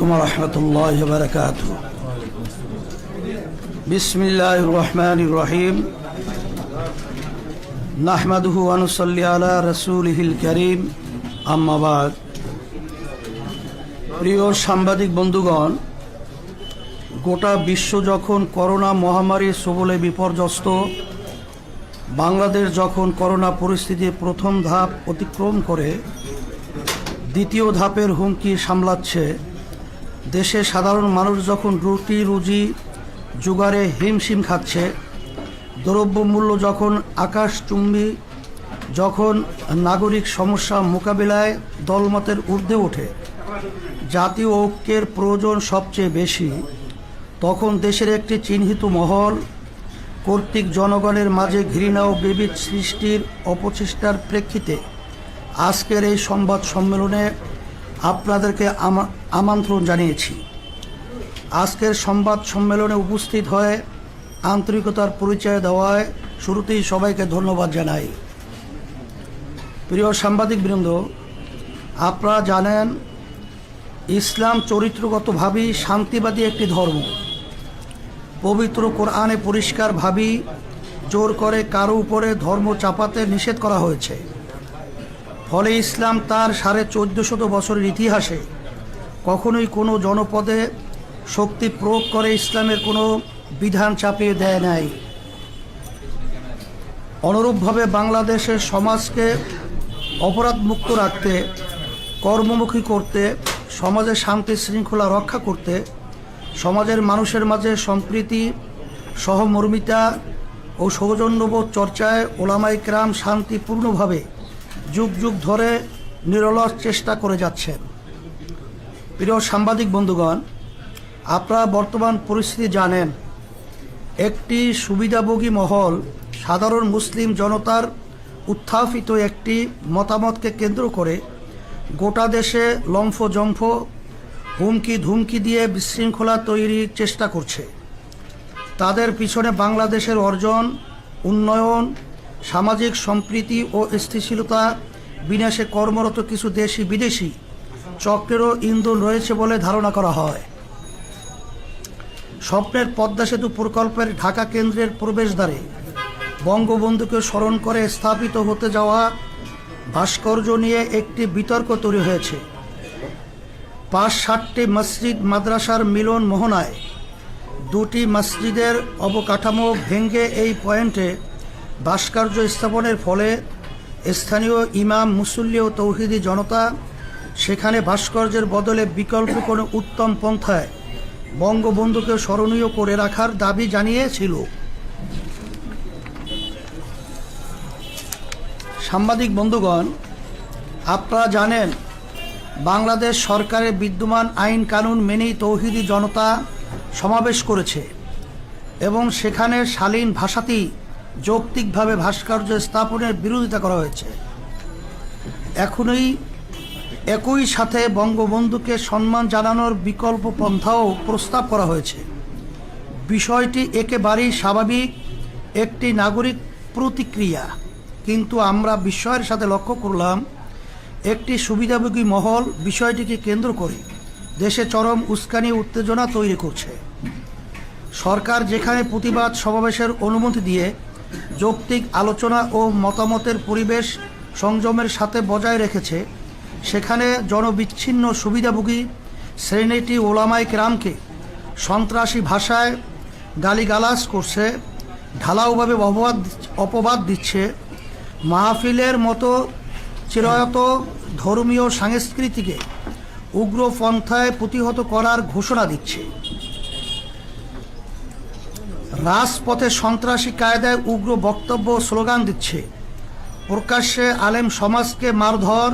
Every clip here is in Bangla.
عليكم ورحمة الله وبركاته. بسم الله الرحمن الرحيم. نحمده ونصلي على رسوله الكريم. أما بعد. প্রিয় সাংবাদিক বন্ধুগণ, গোটা বিশ্ব যখন করোনা মহামারীর সবলে বিপর্যস্ত, বাংলাদেশ যখন করোনা পরিস্থিতির প্রথম ধাপ অতিক্রম করে দ্বিতীয় ধাপের হুমকি সামলাচ্ছে, দেশে সাধারণ মানুষ যখন রুটি রুজি জোগাড়ে হিমশিম খাচ্ছে, দ্রব্যমূল্য যখন আকাশচুম্বী, যখন নাগরিক সমস্যা মোকাবিলায় দলমতের ঊর্ধ্বে ওঠে, জাতীয় ঐক্যের প্রয়োজন সবচেয়ে বেশি, তখন দেশের একটি চিহ্নিত মহল কর্তৃক জনগণের মাঝে ঘৃণা ও বিভেদ সৃষ্টির অপচেষ্টার প্রেক্ষিতে আজকের এই সংবাদ সম্মেলনে আপনাদেরকে আমন্ত্রণ জানিয়েছি। আজকের সংবাদ সম্মেলনে উপস্থিত হয়ে আন্তরিকতার পরিচয় দেওয়ায় শুরুতেই সবাইকে ধন্যবাদ জানাই। প্রিয় সাংবাদিকবৃন্দ, আপনারা জানেন ইসলাম চরিত্রগতভাবেই শান্তিবাদী একটি ধর্ম। পবিত্র কোরআনে পরিষ্কারভাবেই জোর করে কারো উপরে ধর্ম চাপাতে নিষেধ করা হয়েছে। ফলে ইসলাম তার 1450 বছরের ইতিহাসে কখনোই কোনো জনপদে শক্তি প্রয়োগ করে ইসলামের কোনো বিধান চাপিয়ে দেয় নাই। অনুরূপভাবে বাংলাদেশের সমাজকে অপরাধমুক্ত রাখতে, কর্মমুখী করতে, সমাজের শান্তি শৃঙ্খলা রক্ষা করতে, সমাজের মানুষের মাঝে সম্প্রীতি, সহমর্মিতা ও সৌজন্যবোধ চর্চায় ওলামায়ে কেরাম শান্তিপূর্ণভাবে যুগ যুগ ধরে নিরলস চেষ্টা করে যাচ্ছেন। প্রিয় সাংবাদিক বন্ধুগণ, আপনারা বর্তমান পরিস্থিতি জানেন। একটি সুবিধাভোগী মহল সাধারণ মুসলিম জনতার উত্থাপিত একটি মতামতকে কেন্দ্র করে গোটা দেশে লম্ফজম্ফ, হুমকি ধুমকি দিয়ে বিশৃঙ্খলা তৈরির চেষ্টা করছে। তাদের পিছনে বাংলাদেশের অর্জন, উন্নয়ন, সামাজিক সম্প্রীতি ও স্থিতিশীলতা বিনাশে কর্মরত কিছু দেশি বিদেশি চক্রেরও ইন্ধন রয়েছে বলে ধারণা করা হয়। স্বপ্নের পদ্মা সেতু প্রকল্পের ঢাকা কেন্দ্রের প্রবেশদ্বারে বঙ্গবন্ধুকে স্মরণ করে স্থাপিত হতে যাওয়া ভাস্কর্য নিয়ে একটি বিতর্ক তৈরি হয়েছে। 5-7টি মসজিদ মাদ্রাসার মিলন মোহনায় 2টি মসজিদের অবকাঠামো ভেঙে এই পয়েন্টে ভাস্কর্য স্থাপনের ফলে স্থানীয় ইমাম, মুসল্লি ও তৌহিদি জনতা সেখানে ভাস্কর্যের বদলে বিকল্প কোনো উত্তম পন্থায় বঙ্গবন্ধুকে স্মরণীয় করে রাখার দাবি জানিয়েছিল। সাংবাদিক বন্ধুগণ, আপনারা জানেন বাংলাদেশ সরকারের বিদ্যমান আইন কানুন মেনেই তৌহিদি জনতা সমাবেশ করেছে এবং সেখানে শালীন ভাষাতেই যৌক্তিকভাবে ভাস্কর্য স্থাপনের বিরোধিতা করা হয়েছে। একই সাথে বঙ্গবন্ধুকে সম্মান জানানোর বিকল্প পন্থাও প্রস্তাব করা হয়েছে। বিষয়টি একেবারেই স্বাভাবিক একটি নাগরিক প্রতিক্রিয়া, কিন্তু আমরা বিস্ময়ের সাথে লক্ষ্য করলাম একটি সুবিধাভোগী মহল বিষয়টিকে কেন্দ্র করে দেশে চরম উস্কানি উত্তেজনা তৈরি করছে। সরকার যেখানে প্রতিবাদ সমাবেশের অনুমতি দিয়ে যৌক্তিক আলোচনা ও মতামতের পরিবেশ সংযমের সাথে বজায় রেখেছে, সেখানে জনবিচ্ছিন্ন সুবিধাভোগী শ্রেণীটি ওলামায়ে কেরামকে সন্ত্রাসী ভাষায় গালিগালাজ করছে, ঢালাওভাবে অপবাদ দিচ্ছে, মাহফিলের মতো চিরায়ত ধর্মীয় সংস্কৃতিকে উগ্রপন্থায় প্রতিহত করার ঘোষণা দিচ্ছে, রাজপথে সন্ত্রাসী কায়দায় উগ্র বক্তব্য স্লোগান দিচ্ছে, প্রকাশ্যে আলেম সমাজকে মারধর,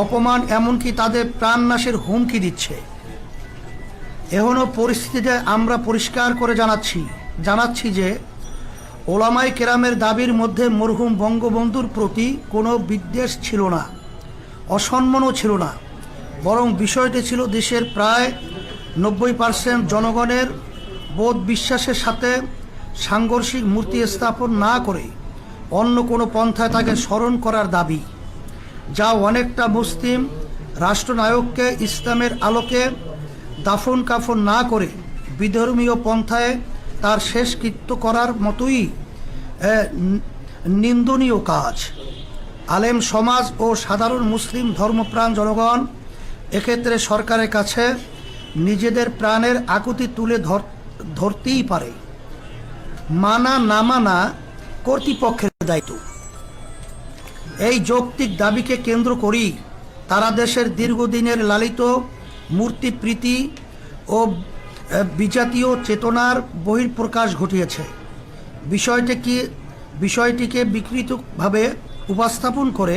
অপমান, এমনকি তাদের প্রাণনাশের হুমকি দিচ্ছে। এখনও পরিস্থিতিতে আমরা পরিষ্কার করে জানাচ্ছি যে ওলামায়ে কেরামের দাবির মধ্যে মরহুম বঙ্গবন্ধুর প্রতি কোনো বিদ্বেষ ছিল না, অসম্মানও ছিল না, বরং বিষয়টি ছিল দেশের প্রায় 90% জনগণের বোধ বিশ্বাসের সাথে সাংঘর্ষিক মূর্তি স্থাপন না করে অন্য কোনো পন্থায় তাকে স্মরণ করার দাবি, যা অনেকটা মুসলিম রাষ্ট্রনায়ককে ইসলামের আলোকে দাফন কাফন না করে বিধর্মীয় পন্থায় তার শেষকৃত্য করার মতোই নিন্দনীয় কাজ। আলেম সমাজ ও সাধারণ মুসলিম ধর্মপ্রাণ জনগণ এক্ষেত্রে সরকারের কাছে নিজেদের প্রাণের আকুতি তুলে ধরতেই পারে। মানা না মানা কর্তৃপক্ষের দায়িত্ব। এই যৌক্তিক দাবিকে কেন্দ্র করেই তারা দেশের দীর্ঘদিনের লালিত মূর্তিপ্রীতি ও বিজাতীয় চেতনার বহিঃপ্রকাশ ঘটিয়েছে। বিষয়টিকে বিকৃতভাবে উপস্থাপন করে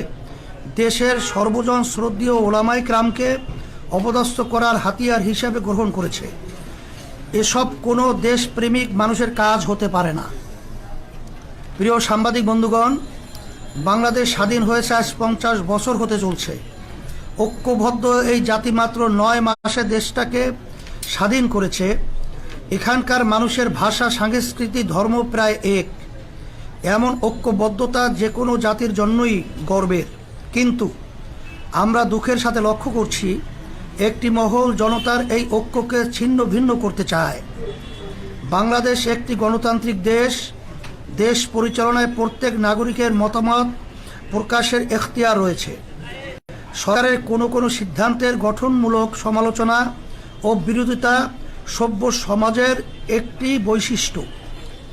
দেশের সর্বজন শ্রদ্ধেয় ওলামায়ে কেরামকে অপদস্থ করার হাতিয়ার হিসাবে গ্রহণ করেছে। এসব কোনো দেশপ্রেমিক মানুষের কাজ হতে পারে না। প্রিয় সাংবাদিক বন্ধুগণ, বাংলাদেশ স্বাধীন হয়েছে আজ 50 বছর হতে চলছে। ঐক্যবদ্ধ এই জাতি মাত্র 9 মাসে দেশটাকে স্বাধীন করেছে। এখানকার মানুষের ভাষা, সংস্কৃতি, ধর্ম প্রায় এক। এমন ঐক্যবদ্ধতা যে কোনো জাতির জন্যই গর্বের। কিন্তু আমরা দুঃখের সাথে লক্ষ্য করছি, একটি মহল জনতার এই ঐক্যকে ছিন্ন ভিন্ন করতে চায়। বাংলাদেশ একটি গণতান্ত্রিক দেশ। দেশ পরিচালনায় প্রত্যেক নাগরিকের মতামত প্রকাশের এখতিয়ার রয়েছে। সরকারের কোনো সিদ্ধান্তের গঠনমূলক সমালোচনা ও বিরোধিতা সভ্য সমাজের একটি বৈশিষ্ট্য।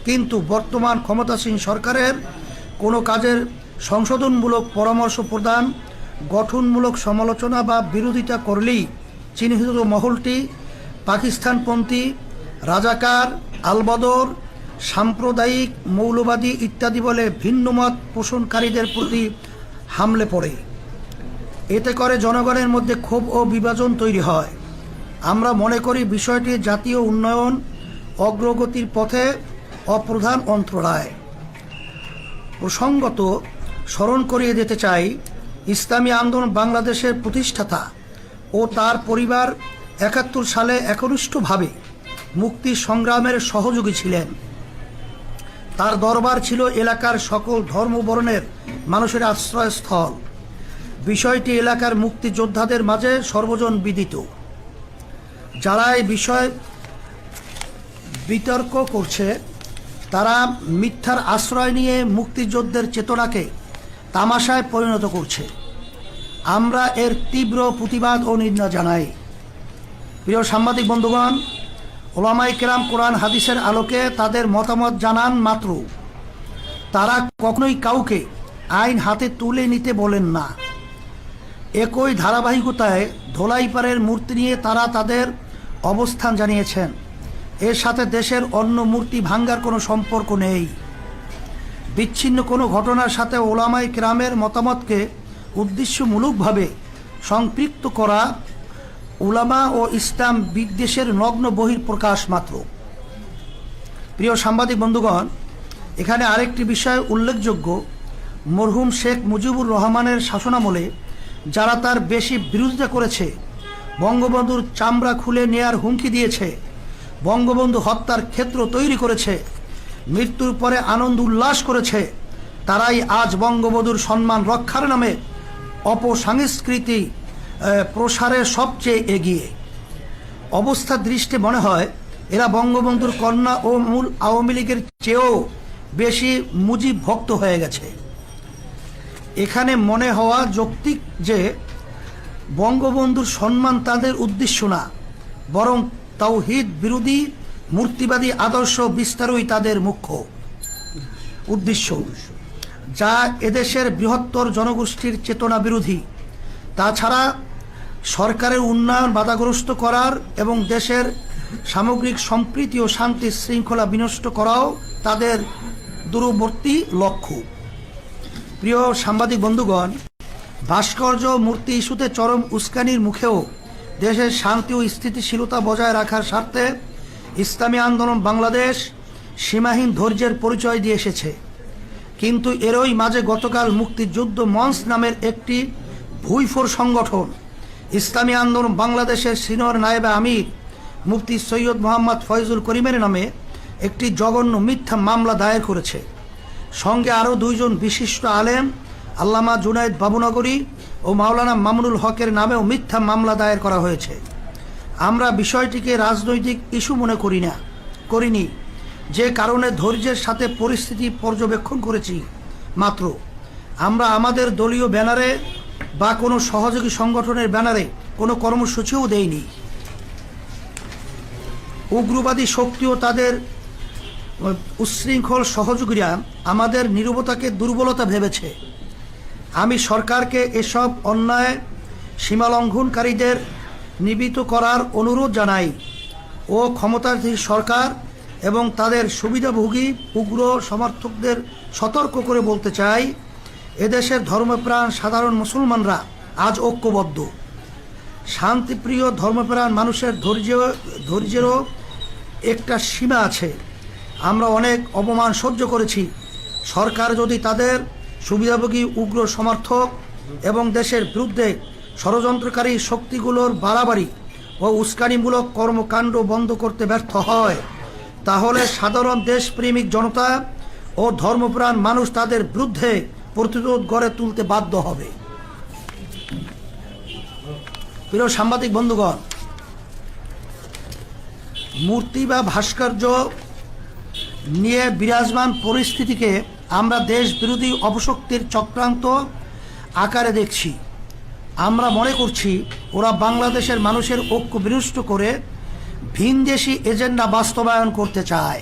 কিন্তু বর্তমান ক্ষমতাসীন সরকারের কোনো কাজের সংশোধনমূলক পরামর্শ প্রদান, গঠনমূলক সমালোচনা বা বিরোধিতা করলেই চিহ্নিত মহলটি পাকিস্তানপন্থী, রাজাকার, আলবদর, সাম্প্রদায়িক, মৌলবাদী ইত্যাদি বলে ভিন্নমত পোষণকারীদের প্রতি হামলে পড়ে। এতে করে জনগণের মধ্যে ক্ষোভ ও বিভাজন তৈরি হয়। আমরা মনে করি বিষয়টি জাতীয় উন্নয়ন অগ্রগতির পথে অপ্রধান অন্তরায়। প্রসঙ্গত স্মরণ করিয়ে দিতে চাই, ইসলামী আন্দোলন বাংলাদেশের প্রতিষ্ঠাতা ও তার পরিবার 71 সালে একনিষ্ঠভাবে মুক্তি সংগ্রামের সহযোগী ছিলেন। তার দরবার ছিল এলাকার সকল ধর্মবর্ণের মানুষের আশ্রয়স্থল। বিষয়টি এলাকার মুক্তিযোদ্ধাদের মাঝে সর্বজন বিদিত। যারা এই বিষয়ে বিতর্ক করছে তারা মিথ্যার আশ্রয় নিয়ে মুক্তিযুদ্ধের চেতনাকে তামাশায় পরিণত করছে। আমরা এর তীব্র প্রতিবাদ ও নিন্দা জানাই। প্রিয় সাংবাদিক বন্ধুগণ, ওলামায়ে কেরাম কোরআন হাদিসের আলোকে তাদের মতামত জানান মাত্র তারা কখনোই কাউকে আইন হাতে তুলে নিতে বলেন না। একই ধারাবাহিকতায় ধোলাইপাড়ের মূর্তি নিয়ে তারা তাদের অবস্থান জানিয়েছেন। এর সাথে দেশের অন্য মূর্তি ভাঙ্গার কোনো সম্পর্ক নেই। বিচ্ছিন্ন কোনো ঘটনার সাথে ওলামায়ে কেরামের মতামতকে উদ্দেশ্যমূলকভাবে সম্পৃক্ত করা উলামা ও ইসলাম বিদ্বেষের নগ্ন বহিঃপ্রকাশ মাত্র। প্রিয় সাংবাদিক বন্ধুগণ, এখানে আরেকটি বিষয় উল্লেখযোগ্য। মরহুম শেখ মুজিবুর রহমানের শাসনামলে যারা তার বেশি বিরোধিতা করেছে, বঙ্গবন্ধুর চামড়া খুলে নেয়ার হুমকি দিয়েছে, বঙ্গবন্ধু হত্যার ক্ষেত্র তৈরি করেছে, মৃত্যুর পরে আনন্দ উল্লাস করেছে, তারাই আজ বঙ্গবন্ধুর সম্মান রক্ষার নামে অপসংস্কৃতি প্রসারের সবচেয়ে এগিয়ে। অবস্থার দৃষ্টি মনে হয় এরা বঙ্গবন্ধুর কন্যা ও মূল আওয়ামী লীগের চেয়েও বেশি মুজিব ভক্ত হয়ে গেছে। এখানে মনে হওয়া যৌক্তিক যে বঙ্গবন্ধুর সম্মান তাদের উদ্দেশ্য না, বরং তাওহীদ বিরোধী মূর্তিবাদী আদর্শ বিস্তারই তাদের মুখ্য উদ্দেশ্য, যা এদেশের বৃহত্তর জনগোষ্ঠীর চেতনা বিরোধী। তাছাড়া সরকারের উন্নয়ন বাধাগ্রস্ত করার এবং দেশের সামগ্রিক সম্প্রীতি ও শান্তি শৃঙ্খলা বিনষ্ট করাও তাদের দূরবর্তী লক্ষ্য। প্রিয় সাংবাদিক বন্ধুগণ, ভাস্কর্য মূর্তি ইস্যুতে চরম উস্কানির মুখেও দেশের শান্তি ও স্থিতিশীলতা বজায় রাখার স্বার্থে ইসলামী আন্দোলন বাংলাদেশ সীমাহীন ধৈর্যের পরিচয় দিয়ে এসেছে। কিন্তু এরই মাঝে গতকাল মুক্তিযুদ্ধ মঞ্চ নামের একটি ভুইফোর সংগঠন ইসলামী আন্দোলন বাংলাদেশের সিনিয়র নায়েবে আমির মুফতি সৈয়দ মোহাম্মদ ফয়জুল করিমের নামে একটি জঘন্য মিথ্যা মামলা দায়ের করেছে। সঙ্গে আরও 2 জন বিশিষ্ট আলেম আল্লামা জুনায়েদ বাবুনগরী ও মাওলানা মামুনুল হকের নামেও মিথ্যা মামলা দায়ের করা হয়েছে। আমরা বিষয়টিকে রাজনৈতিক ইস্যু মনে করিনি, যে কারণে ধৈর্যের সাথে পরিস্থিতি পর্যবেক্ষণ করেছি মাত্র। আমরা আমাদের দলীয় ব্যানারে বা কোনো সহযোগী সংগঠনের ব্যানারে কোনো কর্মসূচিও দেইনি। উগ্রবাদী শক্তি ও তাদের উচ্ছৃঙ্খল সহযোগীরা আমাদের নীরবতাকে দুর্বলতা ভেবেছে। আমি সরকারকে এসব অন্যায় সীমালঙ্ঘনকারীদের নিবৃত্ত করার অনুরোধ জানাই ও ক্ষমতাধীন সরকার এবং তাদের সুবিধাভোগী উগ্র সমর্থকদের সতর্ক করে বলতে চাই, এদেশের ধর্মপ্রাণ সাধারণ মুসলমানরা আজ ঐক্যবদ্ধ। শান্তিপ্রিয় ধর্মপ্রাণ মানুষের ধৈর্যেরও একটা সীমা আছে। আমরা অনেক অপমান সহ্য করেছি। সরকার যদি তাদের সুবিধাভোগী উগ্র সমর্থক এবং দেশের বিরুদ্ধে ষড়যন্ত্রকারী শক্তিগুলোর বাড়াবাড়ি ও উস্কানিমূলক কর্মকাণ্ড বন্ধ করতে ব্যর্থ হয়, তাহলে সাধারণ দেশপ্রেমিক জনতা ও ধর্মপ্রাণ মানুষ তাদের বিরুদ্ধে প্রতিরোধ গড়ে তুলতে বাধ্য হবে। প্রিয় সাংবাদিক বন্ধুগণ, মূর্তি বা ভাস্কর্য নিয়ে বিরাজমান পরিস্থিতিকে আমরা দেশ বিরোধী অপশক্তির চক্রান্ত আকারে দেখছি। আমরা মনে করছি ওরা বাংলাদেশের মানুষের ঐক্য বিনষ্ট করে ভিনদেশি এজেন্ডা বাস্তবায়ন করতে চায়,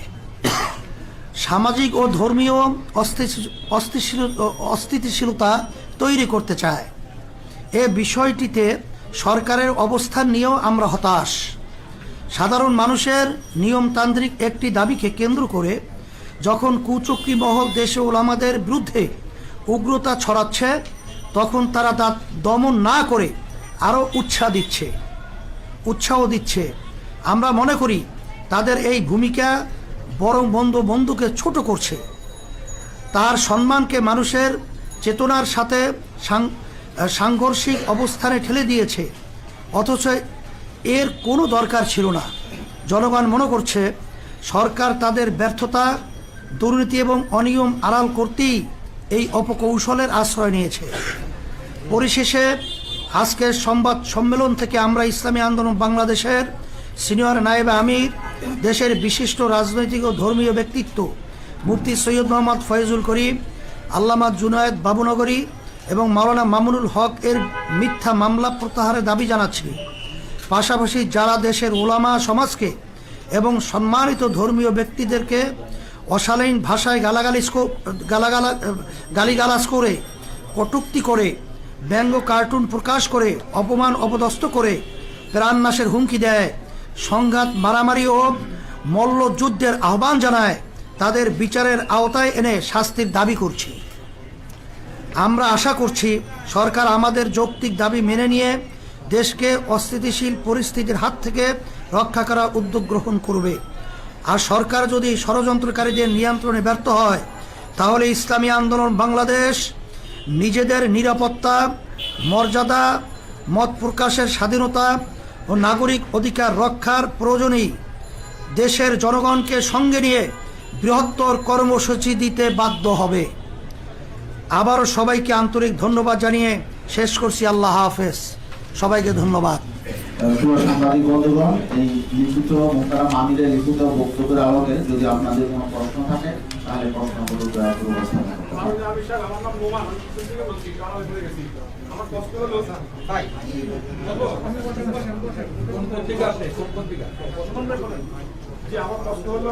সামাজিক ও ধর্মীয় অস্থিতিশীলতা তৈরি করতে চায়। এ বিষয়টিতে সরকারের অবস্থান নিয়েও আমরা হতাশ। সাধারণ মানুষের নিয়মতান্ত্রিক একটি দাবিকে কেন্দ্র করে যখন কুচক্রী মহল দেশে ওলামাদের বিরুদ্ধে উগ্রতা ছড়াচ্ছে, তখন তারা তা দমন না করে আরও উৎসাহ দিচ্ছে। আমরা মনে করি তাদের এই ভূমিকা বরং বন্ধুকে ছোট করছে, তার সম্মানকে মানুষের চেতনার সাথে সাংঘর্ষিক অবস্থানে ঠেলে দিয়েছে, অথচ এর কোনো দরকার ছিল না। জনগণ মনে করছে সরকার তাদের ব্যর্থতা, দুর্নীতি এবং অনিয়ম আড়াল করতেই এই অপকৌশলের আশ্রয় নিয়েছে। পরিশেষে আজকের সংবাদ সম্মেলন থেকে আমরা ইসলামী আন্দোলন বাংলাদেশের সিনিয়র নায়েবে আমির, দেশের বিশিষ্ট রাজনৈতিক ও ধর্মীয় ব্যক্তিত্ব মুফতি সৈয়দ মোহাম্মদ ফয়জুল করিম, আল্লামা জুনায়েদ বাবুনগরী এবং মাওলানা মামুনুল হক এর মিথ্যা মামলা প্রত্যাহারের দাবি জানাচ্ছি। পাশাপাশি যারা দেশের ওলামা সমাজকে এবং সম্মানিত ধর্মীয় ব্যক্তিদেরকে অশালীন ভাষায় গালিগালাজ করে, কটূক্তি করে, ব্যঙ্গ কার্টুন প্রকাশ করে, অপমান অপদস্থ করে প্রাণনাশের হুমকি দেয়, সংঘাত মারামারি ও মল্লযুদ্ধের আহ্বান জানায়, তাদের বিচারের আওতায় এনে শাস্তির দাবি করছি। আমরা আশা করছি সরকার আমাদের যৌক্তিক দাবি মেনে নিয়ে দেশকে অস্থিতিশীল পরিস্থিতির হাত থেকে রক্ষা করার উদ্যোগ গ্রহণ করবে। আর সরকার যদি ষড়যন্ত্রকারীদের নিয়ন্ত্রণে ব্যর্থ হয়, তাহলে ইসলামী আন্দোলন বাংলাদেশ নিজেদের নিরাপত্তা, মর্যাদা, মত প্রকাশের স্বাধীনতা ও নাগরিক অধিকার রক্ষার প্রয়োজনেই দেশের জনগণকে সঙ্গে নিয়ে বৃহত্তর কর্মসূচি দিতে বাধ্য হবে। আবারও সবাইকে আন্তরিক ধন্যবাদ জানিয়ে শেষ করছি। আল্লাহ হাফেজ। সবাইকে ধন্যবাদ। সাংবাদিক বন্ধুগণ, এই লিখিত মোহতারাম আমিরের লিখিত বক্তব্যের আলোকে যদি আপনাদের কোনো প্রশ্ন থাকে তাহলে প্রশ্নগুলো দয়া করে উপস্থাপন করতে পারেন। আমার প্রশ্ন হলো,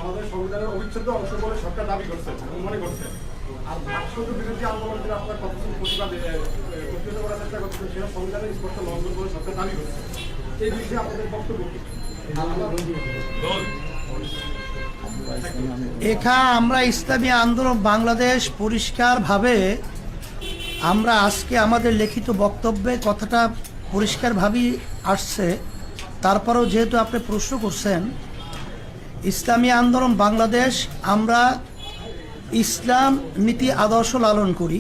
আমাদের সংবিধানের অবিচ্ছেদ্য অংশ বলে সরকার দাবি করছে এবং মনে করছে, আর ভাস্কর্য বিরোধী আন্দোলন যেটা আপনার প্রতিবাদ করার চেষ্টা করছে, সেটা সংবিধানের স্পষ্ট লঙ্ঘন বলে সরকার দাবি করছে। এই বিষয়ে আপনাদের বক্তব্য কি? আমরা ইসলামী আন্দোলন বাংলাদেশ পরিষ্কারভাবে আমরা আজকে আমাদের লিখিত বক্তব্যে কথাটা পরিষ্কারভাবেই আসছে। তারপরেও যেহেতু আপনি প্রশ্ন করছেন, ইসলামী আন্দোলন বাংলাদেশ আমরা ইসলাম নীতি আদর্শ লালন করি।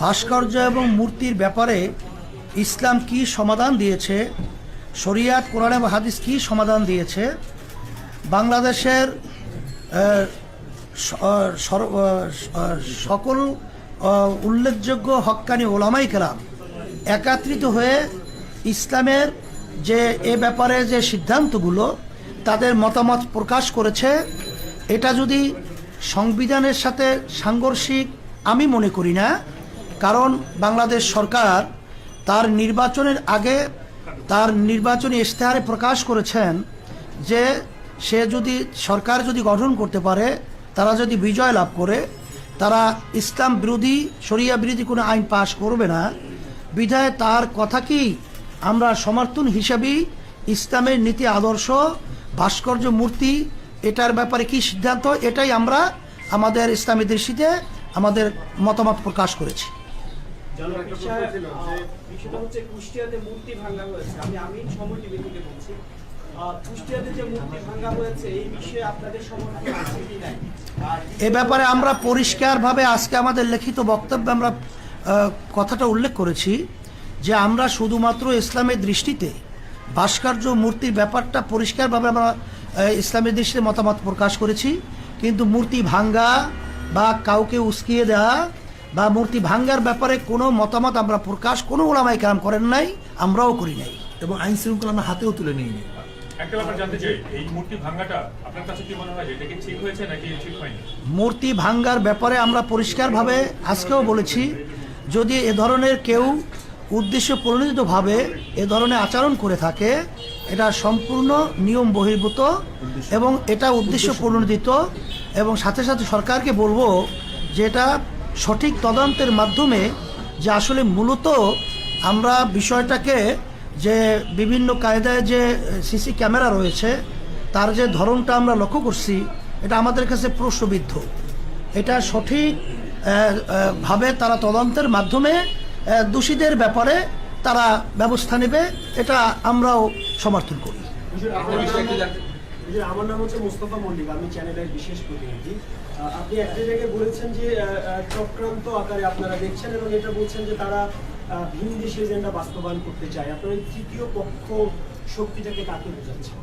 ভাস্কর্য এবং মূর্তির ব্যাপারে ইসলাম কি সমাধান দিয়েছে, শরিয়াত, কোরআন এবং হাদিস কি সমাধান দিয়েছে, বাংলাদেশের সকল উল্লেখযোগ্য হক্কানি ওলামাই কেরাম একত্রিত হয়ে ইসলামের যে এ ব্যাপারে যে সিদ্ধান্তগুলো তাদের মতামত প্রকাশ করেছে, এটা যদি সংবিধানের সাথে সাংঘর্ষিক আমি মনে করি না। কারণ বাংলাদেশ সরকার তার নির্বাচনের আগে তার নির্বাচনী ইশতেহারে প্রকাশ করেছেন যে সে যদি সরকার যদি গঠন করতে পারে, তারা যদি বিজয় লাভ করে, তারা ইসলাম বিরোধী শরিয়া বিরোধী কোনো আইন পাশ করবে না। বিধায় তার কথা কি আমরা সমর্থন হিসাবেই ইসলামের নীতি আদর্শ ভাস্কর্য মূর্তি এটার ব্যাপারে কি সিদ্ধান্ত, এটাই আমরা আমাদের ইসলামী দৃষ্টিতে আমাদের মতামত প্রকাশ করেছি। বিষয়টা হচ্ছে কুষ্টিয়াতে মূর্তি ভাঙা হয়েছে। আমি সময় টিভি থেকে বলছি, কুষ্টিয়াতে যে মূর্তি ভাঙা হয়েছে এই বিষয়ে আপনাদের সমর্থন আছে কি নাই? এ ব্যাপারে আমরা পরিষ্কারভাবে আজকে আমাদের লিখিত বক্তব্যে আমরা কথাটা উল্লেখ করেছি যে আমরা শুধুমাত্র ইসলামের দৃষ্টিতে ভাস্কর্য মূর্তির ব্যাপারটা পরিষ্কারভাবে আমরা ইসলামের দৃষ্টিতে মতামত প্রকাশ করেছি। কিন্তু মূর্তি ভাঙ্গা বা কাউকে উস্কিয়ে দেওয়া বা মূর্তি ভাঙ্গার ব্যাপারে কোনো মতামত আমরা প্রকাশ কোনো ওলামায়ে কেরাম করেন নাই, আমরাও করি নাই এবং আইন শৃঙ্খলা আমরা হাতেও তুলে নিইনি। একটা ব্যাপার জানতে চাই, এই মূর্তি ভাঙাটা আপনার কাছে কি মনে হয় এটা কি ঠিক হয়েছে নাকি ঠিক হয়নি? মূর্তি ভাঙ্গার ব্যাপারে আমরা পরিষ্কারভাবে আজকেও বলেছি, যদি এ ধরনের কেউ উদ্দেশ্য প্রণোদিতভাবে এ ধরনের আচরণ করে থাকে, এটা সম্পূর্ণ নিয়ম বহির্ভূত এবং এটা উদ্দেশ্য প্রণোদিত। এবং সাথে সাথে সরকারকে বলবো যে এটা সঠিক তদন্তের মাধ্যমে যে আসলে মূলত আমরা বিষয়টাকে যে বিভিন্ন কায়দায় যে সিসি ক্যামেরা রয়েছে তার যে ধরনটা আমরা লক্ষ্য করছি, এটা আমাদের কাছে প্রশ্নবিদ্ধ। এটা সঠিক ভাবে তারা তদন্তের মাধ্যমে দোষীদের ব্যাপারে তারা ব্যবস্থা নেবে, এটা আমরাও সমর্থন করি। আমার নাম হচ্ছে মোস্তফা মল্লিক, আমি চ্যানেলের বিশেষ প্রতিনিধি। আপনি একটা জায়গায় বলেছেন যে চক্রান্ত আকারে আপনারা দেখছেন এবং এটা বলছেন যে তারা ভিন দেশে এজেন্ডা বাস্তবায়ন করতে চায়। আপনারা তৃতীয় পক্ষ শক্তিটাকে কাকে বোঝাচ্ছেন?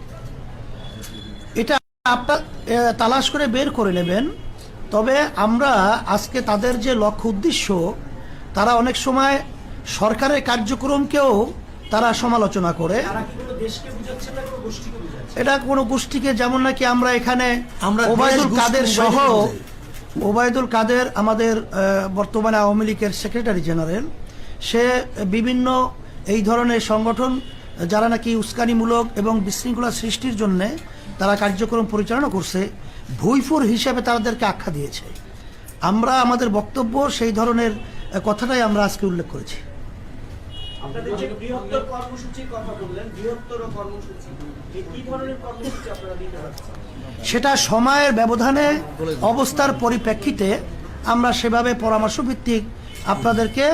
এটা আপনার তালাশ করে বের করে নেবেন। তবে আমরা আজকে তাদের যে লক্ষ্য উদ্দেশ্য, তারা অনেক সময় সরকারের কার্যক্রমকেও তারা সমালোচনা করে। তারা কি কোনো দেশকে বোঝাচ্ছেন না কোনো গোষ্ঠীকে বোঝাচ্ছেন? এটা কোনো গোষ্ঠীকে, যেমন নাকি আমরা এখানে আমরা ওবায়দুল দেশ কাদের গোষ্ঠী সহ, বোঝাই। ওবায়দুল কাদের আমাদের বর্তমানে আওয়ামী লীগের সেক্রেটারি জেনারেল, সে বিভিন্ন এই ধরনের সংগঠন যারা নাকি উস্কানিমূলক এবং বিশৃঙ্খলা সৃষ্টির জন্যে তারা কার্যক্রম পরিচালনা করছে, ভুইফুর হিসেবে তাদেরকে আখ্যা দিয়েছে। আমরা আমাদের বক্তব্য সেই ধরনের কথাটাই আমরা আজকে উল্লেখ করেছি। আপনাদের যে বৃহত্তর কর্মসূচির কথা বললেন, বৃহত্তর কর্মসূচি কি ধরনের কর্মসূচি আপনারা দিতে পারছেন? সেটা সময়ের ব্যবধানে অবস্থার পরিপ্রেক্ষিতে আমরা সেভাবে পরামর্শ ভিত্তিক আপনাদেরকে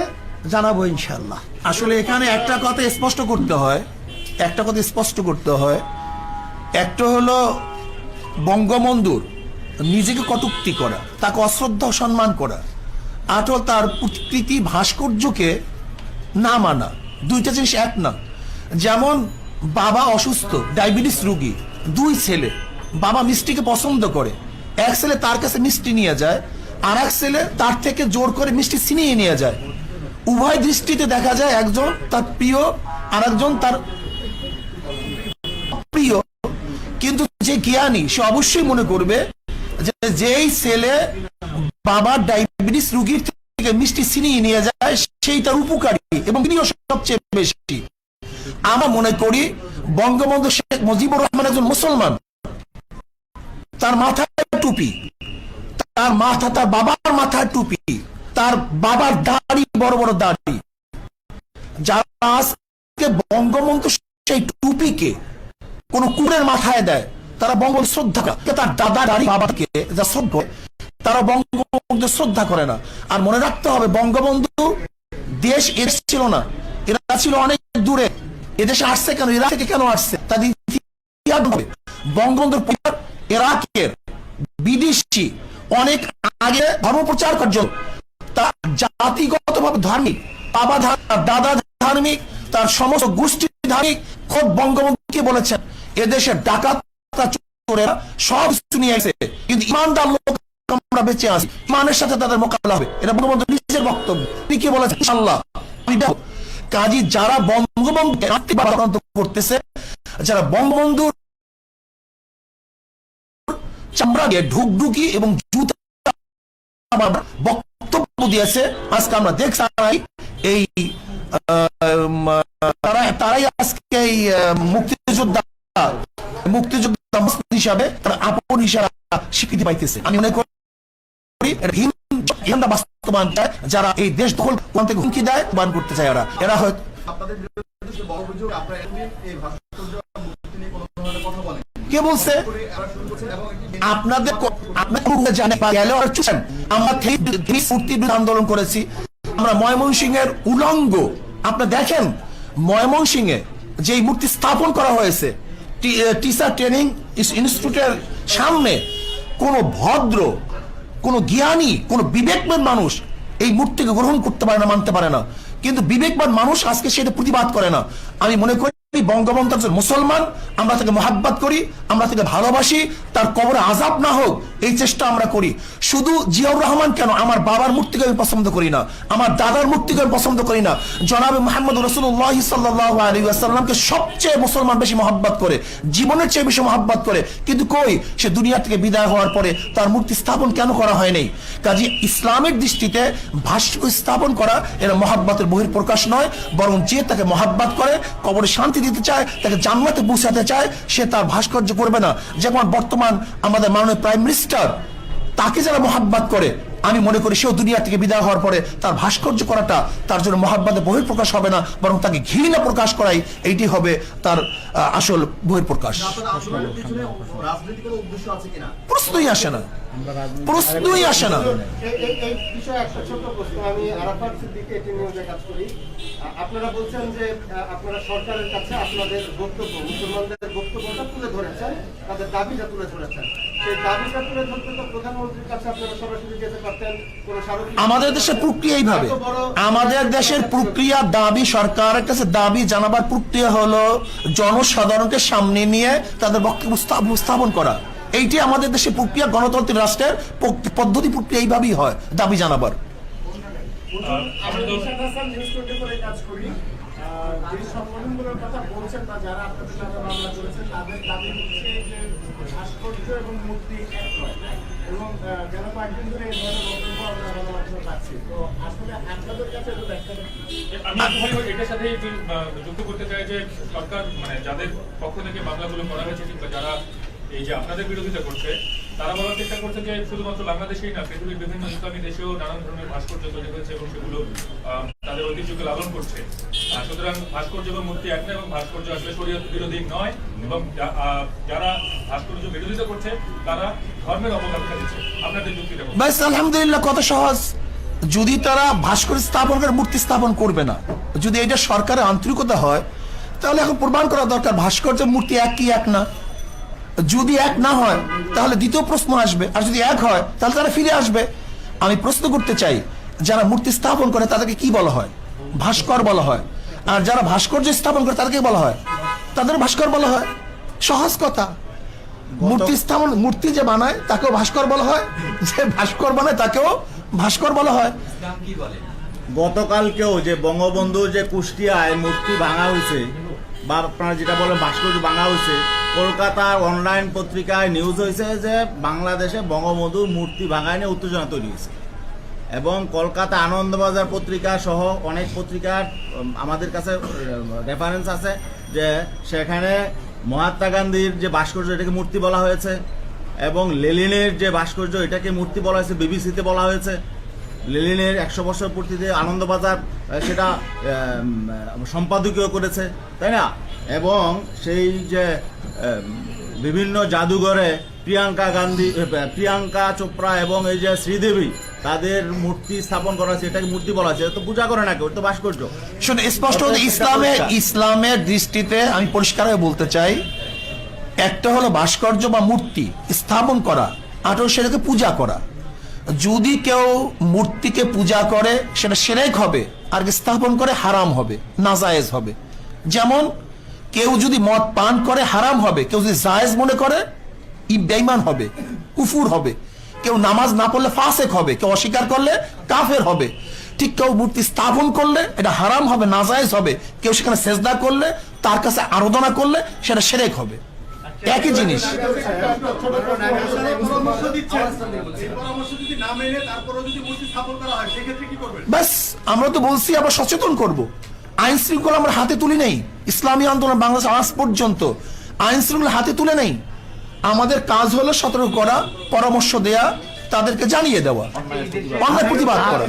জানাবো ইনশাআল্লাহ। আসলে এখানে একটা কথা স্পষ্ট করতে হয়, একটা হলো বঙ্গবন্ধুর নিজেকে কটূক্তি করা, তাকে অশ্রদ্ধা সম্মান করা, আর হলো তার প্রকৃতি ভাস্কর্যকে না মানা। দুইটা জিনিস এক না। যেমন বাবা অসুস্থ, ডায়াবেটিস রোগী, দুই ছেলে, বাবা মিষ্টিকে পছন্দ করে, এক ছেলে তার কাছে মিষ্টি নিয়ে যায়, আর এক ছেলে তার থেকে জোর করে মিষ্টি ছিনিয়ে নিয়ে যায়। উভয় দৃষ্টিতে দেখা যায় একজন তার প্রিয় আর একজন তার প্রিয়। কিন্তু যে জ্ঞানী সে অবশ্যই মনে করবে যে যেই ছেলে বাবার ডায়াবেটিস রোগীর থেকে মিষ্টি ছিনিয়ে নিয়ে যায় সেই তার উপকারী এবং তিনিও সবচেয়ে বেশি। আমরা মনে করি বঙ্গবন্ধু শেখ মুজিবুর রহমান একজন মুসলমান, তার মাথায় টুপি, তার বাবার মাথায় টুপি, তার বাবার দাড়ি বড় বড় দাড়ি। যারা আজকে বঙ্গবন্ধু সেই টুপিকে কোন কুকুরের মাথায় দেয়, তারা বঙ্গবন্ধু শ্রদ্ধা করে, তার দাদা দাড়ি বাবাকে যা শ্রদ্ধা, তারা বঙ্গবন্ধু শ্রদ্ধা করে না। আর মনে রাখতে হবে বঙ্গবন্ধু দেশ ছিল না, এরা ছিল অনেক দূরে। এদেশে আসছে কেন, ইরাক থেকে কেন আসছে, তাদের বঙ্গবন্ধুর পরিবার ইরাকের বিদেশি অনেক আগে ধর্ম প্রচার কার্য, তার জাতিগতভাবে ধার্মিক, বাবা দাদা ধার্মিক, তার সমস্ত গোষ্ঠী ধার্মিক। খোদ বঙ্গবন্ধুকে বলেছেন এদেশের ডাকাত চোরেরা সব কিছু নিয়ে এসে, কিন্তু ইমানদার লোক আমরা বেঁচে আছি, মানের সাথে তাদের মোকাবিলা হবে। এটা বঙ্গবন্ধু নিজের বক্তব্য, তিনি কি বলেছেন ইনশাআল্লাহ। কাজী যারা বঙ্গবন্ধুকে আক্রান্ত করতেছে, যারা বঙ্গবন্ধুর চামড়া দিয়ে ঢুকঢুকি এবং জুতা বক্তব্য দিয়েছে, আজকে আমরা দেখছি এই তারাই আজকে এই মুক্তিযোদ্ধা হিসাবে তারা আপন হিসাবে স্বীকৃতি পাইতেছে। আমি মনে করি বাস্তবায়ন চায়, যারা এই দেশ দখল থেকে হুমকি দেয় বান করতে চায়, এরা হয়তো কে বলছে আপনাদের আন্দোলন করেছি আমরা ময়মনসিংহের উলঙ্গ। আপনারা দেখেন ময়মনসিংহে যে মূর্তি স্থাপন করা হয়েছে টিচার ট্রেনিং ইনস্টিটিউটের সামনে, কোন ভদ্র, কোন জ্ঞানী, কোন বিবেকবান মানুষ এই মূর্তিকে গ্রহণ করতে পারে না, মানতে পারে না। কিন্তু বিবেকবান মানুষ আজকে সেটা প্রতিবাদ করে না। আমি মনে করি বঙ্গবন্ধু একজন মুসলমান, আমরা তাকে মহাব্বত করি, আমরা তাকে ভালোবাসি, তার কবরে আযাব না হোক এই চেষ্টা আমরা করি। শুধু জিয়াউর রহমান কেন, আমার বাবার মূর্তিকে আমি পছন্দ করি না, আমার দাদার মূর্তিকে আমি পছন্দ করি না। জনাবে মুহাম্মদ রাসূলুল্লাহ সাল্লাল্লাহু আলাইহি ওয়াসাল্লামকে সবচেয়ে মুসলমান বেশি মহাব্বত করে, জীবনের চেয়ে বেশি মহাব্বত করে, কিন্তু কই সে দুনিয়া থেকে বিদায় হওয়ার পরে তার মূর্তি স্থাপন কেন করা হয় নাই? কাজে ইসলামের দৃষ্টিতে ভাস্কর্য স্থাপন করা এর মহাব্বতের বহিঃপ্রকাশ নয়, বরং যে তাকে মহাব্বত করে, কবরে শান্তি দিতে চায়, তাকে জান্নাতে পৌঁছাতে চায়, সে তার ভাস্কর্য করবে না। যেমন বর্তমান আমাদের মাননীয় প্রাইম মিনিস্টার, তাকে যারা মহাব্বত করে, আমি মনে করি সেও দুনিয়া থেকে বিদায় হওয়ার পরে তার ভাস্কর্য করাটা তার জন্য মহাব্বতে বহিঃপ্রকাশ হবে না, বরং তাকে ঘৃণা প্রকাশ করাই এইটি হবে তার আসল বহিঃপ্রকাশ। প্রশ্নই আসে না, প্রশ্নই আসে না। এই বিষয়ে একটা ছোট প্রশ্ন, আমি আরাফাত সিদ্দিকী এটি নিউজে কাজ করি। আপনারা বলছেন যে আপনারা সরকারের কাছে আপনাদের বক্তব্য, মুসলমানদের বক্তব্যটা তুলে ধরেছেন, তাদের দাবিটা তুলে ধরেছেন। সেই দাবিটা তুলে ধরতে তো প্রধানমন্ত্রীর কাছে আপনারা সরাসরি যেতে পারতেন। আমাদের দেশের প্রক্রিয়া এইভাবে, আমাদের দেশের প্রক্রিয়া দাবি, সরকারের কাছে দাবি জানাবার প্রক্রিয়া হলো জনসাধারণকে সামনে নিয়ে তাদের বক্তব্য উপস্থাপন করা। এইটি আমাদের দেশের প্রক্রিয়া, গণতান্ত্রিক রাষ্ট্রের পদ্ধতি প্রক্রিয়া এইভাবেই হয় দাবি জানাবার। যে সংগঠনগুলোর কথা বলছেন বা যারা আপনাদের নামে মামলা করেছেন, তাদের দাবি হচ্ছে যে ভাস্কর্য এবং মূর্তি এক নয়, এবং যেন কয়েকদিন ধরে এই ধরনের বক্তব্য আমরা গণমাধ্যমে পাচ্ছি। তো আসলে আপনাদের কাছে আমি এটার সাথে যুক্ত করতে চাই যে সরকার, মানে যাদের পক্ষ থেকে মামলাগুলো করা হয়েছে কিংবা যারা এই যে আপনাদের বিরোধিতা করছে, তারা বলার চেষ্টা করছে যে শুধুমাত্র বাংলাদেশেই না, পৃথিবীর বিভিন্ন ইসলামী দেশেও নানান ধরনের ভাস্কর্য তৈরি হয়েছে এবং সেগুলো তাদের ঐতিহ্যকে লালন করছে। সুতরাং ভাস্কর্য এবং মূর্তি এক নয়, এবং ভাস্কর্য আসলে শরীয়ত বিরোধী নয়, এবং যারা ভাস্কর্য বিরোধিতা করছে তারা ধর্মের অবজ্ঞা দিচ্ছে। আপনাদের যুক্তিটা ব্যাস, আলহামদুলিল্লাহ, কত সহজ। যদি তারা ভাস্কর্য স্থাপন করে মূর্তি স্থাপন করবে না, যদি এটা সরকারের আন্তরিকতা হয়, তাহলে এখন প্রমাণ করা দরকার ভাস্কর্য মূর্তি এক কি এক না। যদি এক না হয় তাহলে দ্বিতীয় প্রশ্ন আসবে, আর যদি এক হয় তাহলে তারা ফিরে আসবে। আমি প্রশ্ন করতে চাই, যারা মূর্তি স্থাপন করে তাদেরকে কি বলা হয়? ভাস্কর বলা হয়। আর যারা ভাস্কর্য স্থাপন করে তাদেরকে বলা হয়, তাদের ভাস্কর বলা হয়। সহজ কথা। মূর্তি স্থাপন, মূর্তি যে বানায় তাকেও ভাস্কর বলা হয়, যে ভাস্কর বানায় তাকেও ভাস্কর বলা হয়। গতকালকেও যে বঙ্গবন্ধু যে কুষ্টিয়ায় মূর্তি ভাঙা হয়েছে, বা আপনারা যেটা বলেন ভাস্কর্য ভাঙা হয়েছে, কলকাতার অনলাইন পত্রিকায় নিউজ হয়েছে যে বাংলাদেশে বঙ্গবন্ধুর মূর্তি ভাঙায় নিয়ে উত্তেজনা তৈরি হয়েছে। এবং কলকাতা আনন্দবাজার পত্রিকা সহ অনেক পত্রিকার আমাদের কাছে রেফারেন্স আছে যে সেখানে মহাত্মা গান্ধীর যে ভাস্কর্য এটাকে মূর্তি বলা হয়েছে, এবং লেনিনের যে ভাস্কর্য এটাকে মূর্তি বলা হয়েছে, বিবিসিতে বলা হয়েছে। লেনিনের 100 বছর পূর্তিতে আনন্দবাজার সেটা সম্পাদকীয় করেছে, তাই না? এবং সেই যে বিভিন্ন জাদুঘরে প্রিয়াঙ্কা চোপড়া এবং এই যে শ্রীদেবী, তাদের মূর্তি স্থাপন করা হয়েছে, এটাকে মূর্তি বলা হয়েছে। তো পূজা করে নাকি, ওটা তো ভাস্কর্য। শুনে স্পষ্ট, ইসলামের দৃষ্টিতে আমি পরিষ্কার হয়ে বলতে চাই, একটা হলো ভাস্কর্য বা মূর্তি স্থাপন করা, আর সেটাকে পূজা করা। যদি কেউ মূর্তিকে পূজা করে সেটা শিরক হবে, আর স্থাপন করে হারাম হবে, নাজায়েজ হবে। যেমন কেউ যদি মদ পান করে হারাম হবে, কেউ যদি জায়েজ মনে করে বেঈমান হবে, কুফুর হবে। কেউ নামাজ না পড়লে ফাসেক হবে, কেউ অস্বীকার করলে কাফের হবে। ঠিক কেউ মূর্তি স্থাপন করলে এটা হারাম হবে, নাজায়েজ হবে, কেউ সেখানে সেজদা করলে, তার কাছে আরাধনা করলে সেটা শিরক হবে। একই জিনিস। ব্যাস, আমরা তো বলছি আবার সচেতন করব। আইন শৃঙ্খলা আমরা হাতে তুলি নেই। ইসলামী আন্দোলন বাংলাদেশ আজ পর্যন্ত আইন শৃঙ্খলা হাতে তুলে নেই। আমাদের কাজ হলো সতর্ক করা, পরামর্শ দেয়া, তাদেরকে জানিয়ে দেওয়া, অন্যায় প্রতিবাদ করা।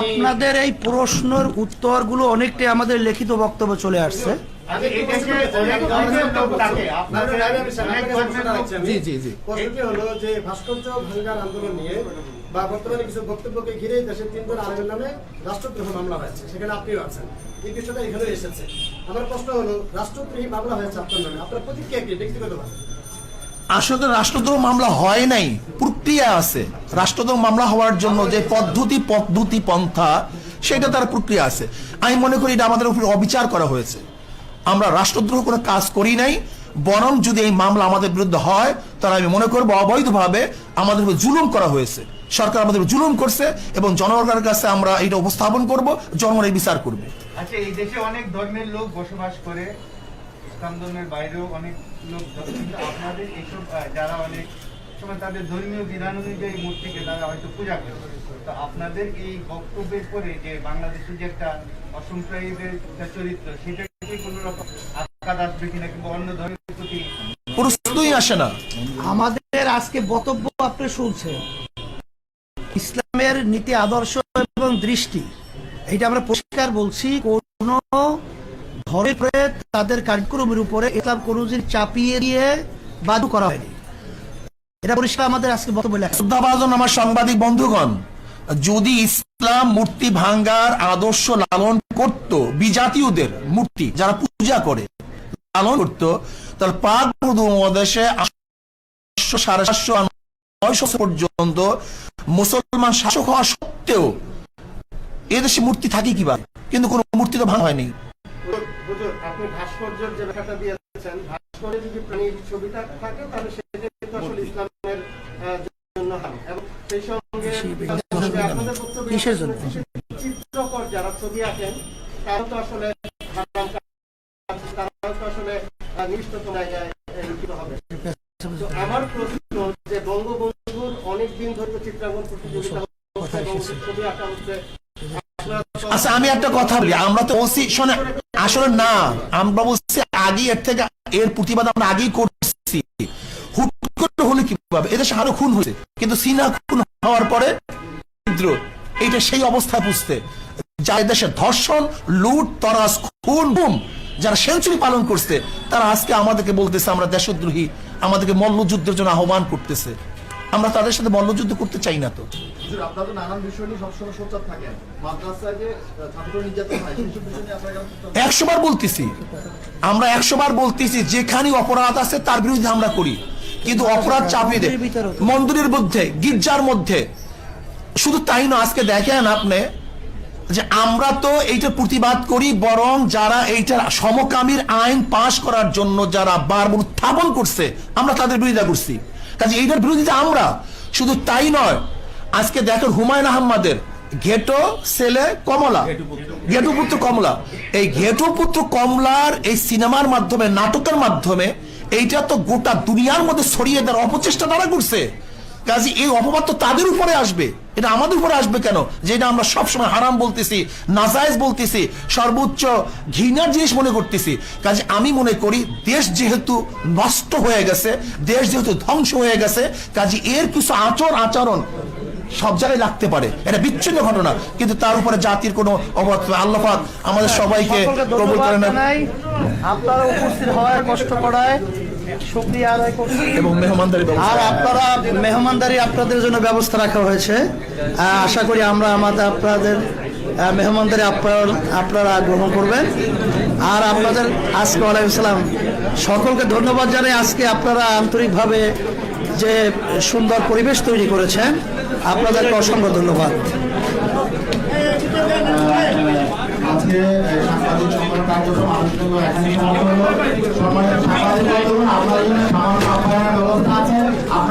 আপনাদের এই প্রশ্নের উত্তরগুলো অনেকটাই আমাদের লিখিত বক্তব্য চলে আসছে। প্রশ্নটি হলো যে ভাস্কর্য ভাঙার আন্দোলন নিয়ে বা বর্তমানে কিছু বক্তব্যকে ঘিরে দেশের 3 জন আলেমের নামে রাষ্ট্রদ্রোহ মামলা হয়েছে, সেখানে আপনিও আছেন। এই বিষয়টা এখানে এসেছে। আমার প্রশ্ন হলো, রাষ্ট্রদ্রোহী মামলা হয়েছে আপনার নামে, আপনার প্রতিক্রিয়া কি ব্যক্তিগতভাবে? আসলে রাষ্ট্রদ্রোহ মামলা হয় নাই, প্রক্রিয়া আছে। রাষ্ট্রদ্রোহ মামলা হওয়ার জন্য যে পদ্ধতি পন্থা, সেটা তার প্রক্রিয়া আছে। আমি মনে করি এটা আমাদের উপর অবিচার করা হয়েছে। আমরা রাষ্ট্রদ্রোহ কোনো কাজ করি নাই, বরং যদি এই মামলা আমাদের বিরুদ্ধে হয় তাহলে আমি মনে করবো অবৈধভাবে আমাদের উপর জুলুম করা হয়েছে। সরকার আমাদের উপর জুলুম করছে এবং জনগণের কাছে আমরা এটা উপস্থাপন করব, জনগণ এই বিচার করবে। আচ্ছা, এই দেশে অনেক ধর্মের লোক বসবাস করে, ইসলাম ধর্মের বাইরেও অনেক লোক, কিন্তু আপনাদের এইসব যারা অনেক সময় তাদের ধর্মীয় বিধান অনুযায়ী মূর্তিকে তারা হয়তো পূজা করে, তো আপনাদের এই বক্তব্যের পরে যে বাংলাদেশের যে একটা অসম্প্রদায়িকদের একটা চরিত্র, সেটা কি কোনো রকম আঘাত আসবে কিনা, কিংবা অন্য ধর্মের প্রতি প্রশ্নই আসে না। আমাদের আজকে বক্তব্য আপনি শুনছেন, ইসলামের নীতি আদর্শ এবং দৃষ্টি, এটা আমরা পরিষ্কার বলছি। কোন ধর্মের তাদের কার্যক্রমের উপরে ইসলাম কোন জিনিস চাপিয়ে দিয়ে বাধ্য করা হয়নি, এটা পরিষ্কার আমাদের আজকে বক্তব্য লেখা। শ্রদ্ধাভাজন আমার সাংবাদিক বন্ধুগণ, যদি ইসলাম মূর্তি ভাঙ্গার আদর্শ লালন করত, বিজাতীয়দের মূর্তি যারা পূজা করে লালন করত, তাহলে পাক উপমহাদেশে 750-900 পর্যন্ত মুসলমান শাসক হওয়া সত্ত্বেও এদেশে মূর্তি থাকে কিভাবে? কিন্তু কোন মূর্তি তো ভাঙা হয়নি। আপনি ভাস্কর্যের যে ব্যাখ্যাটা দিয়েছেন, ভাস্কর্যে যদি প্রাণীর ছবিটা থাকে তাহলে সেটা কিন্তু আসলে ইসলামের জন্য হারাম। এবং সেই সঙ্গে আপনাদের বক্তব্য, কিসের জন্য? চিত্রকর যারা ছবি আঁকেন তারা তো আসলে হারাম কাজ, তারা তো আসলে নিষ্ঠত জায়গায় লিখিত হবে। তো আমার প্রশ্ন যে বঙ্গবন্ধুর অনেকদিন ধরে চিত্রাঙ্কন প্রতিযোগিতা হচ্ছে এবং ছবি আঁকা হচ্ছে, আচ্ছা আমি একটা কথা বলি, আমরা তো বলছি শোনে, আসলে না, আমরা বলছি আগে এর থেকে এর প্রতিবাদ আমরা আগেই করছি। হুট করে হলে কিভাবে? এদেশে আরো খুন হয়েছে, কিন্তু সিনা খুন হওয়ার পরে এইটা সেই অবস্থায় পুষতে, যা দেশে ধর্ষণ, লুট, তরাস, খুন, বুম যারা সেঞ্চুরি পালন করছে, তারা আজকে আমাদেরকে বলতেছে আমরা দেশদ্রোহী, আমাদেরকে মল্লযুদ্ধের জন্য আহ্বান করতেছে। আমরা তাদের সাথে মল্লযুদ্ধ করতে চাই না। তো আপনারা তো নানান বিষয় নিয়ে সবসময় সোচ্চার থাকেন, মাদ্রাসায় যে ছাত্র নির্যাতন হয় সেইসব বিষয় নিয়ে আপনারা 100 বার বলতেছি, আমরা 100 বার বলতেছি, যেখানে অপরাধ আছে তার বিরুদ্ধে আমরা করি, কিন্তু অপরাধ চাপিয়ে দেয় মন্দিরের মধ্যে, গির্জার মধ্যে। শুধু তাই না, আজকে দেখেন আপনি যে আমরা তো এইটার প্রতিবাদ করি, বরং যারা এইটার সমকামীর আইন পাশ করার জন্য যারা বারবার উত্থাপন করছে, আমরা তাদের বিরোধিতা করছি। কাজে এইটার বিরোধিতা আমরা। শুধু তাই নয়, আজকে দেখেন হুমায়ুন আহমেদের ঘেটো ছেলে কমলা, ঘেটু পুত্র কমলা, এই ঘেটু পুত্র কমলার এই সিনেমার মাধ্যমে, নাটকের মাধ্যমে এইটা তো গোটা দুনিয়ার মধ্যে ছড়িয়ে দেওয়ার অপচেষ্টা তারা করছে। কাজে এই অপবাদ তো তাদের উপরে আসবে, এটা আমাদের উপরে আসবে কেন? যেটা আমরা সবসময় হারাম বলতেছি, নাজায়েজ বলতেছি, সর্বোচ্চ ঘৃণার জিনিস মনে করতেছি। কাজে আমি মনে করি দেশ যেহেতু নষ্ট হয়ে গেছে, দেশ যেহেতু ধ্বংস হয়ে গেছে, কাজে এর কিছু আচরণ সব জায়গায় লাগতে পারে, এটা বিচ্ছিন্ন ঘটনা, কিন্তু তার উপরে জাতির কোনো অবদান। আল্লাহ পাক আমাদের সবাইকে কবুল করেন। আপনারা উপস্থিত হওয়ার কষ্ট করায় শুকরিয়া আদায় করছি, এবং মেহমানদারি আর আপনারা মেহমানদারি আপনাদের জন্য ব্যবস্থা রাখা হয়েছে। আশা করি আমরা আপনাদের মেহমানদারি আপনারা গ্রহণ করবেন। আর আপনাদের আজকে ওয়ালাইকুম আসসালাম, সকলকে ধন্যবাদ জানাই। আজকে আপনারা আন্তরিকভাবে যে সুন্দর পরিবেশ তৈরি করেছেন, আপনাদেরকে অসংখ্য ধন্যবাদ। আজকে সাংবাদিক সম্মেলন কার্যক্রম আমাদের জন্য এখানে সমাপ্ত হলো। সম্মানিত সাংবাদিক বন্ধুগণ, আপনাদের জন্য সামান্য আপ্যায়নের ব্যবস্থা আছে।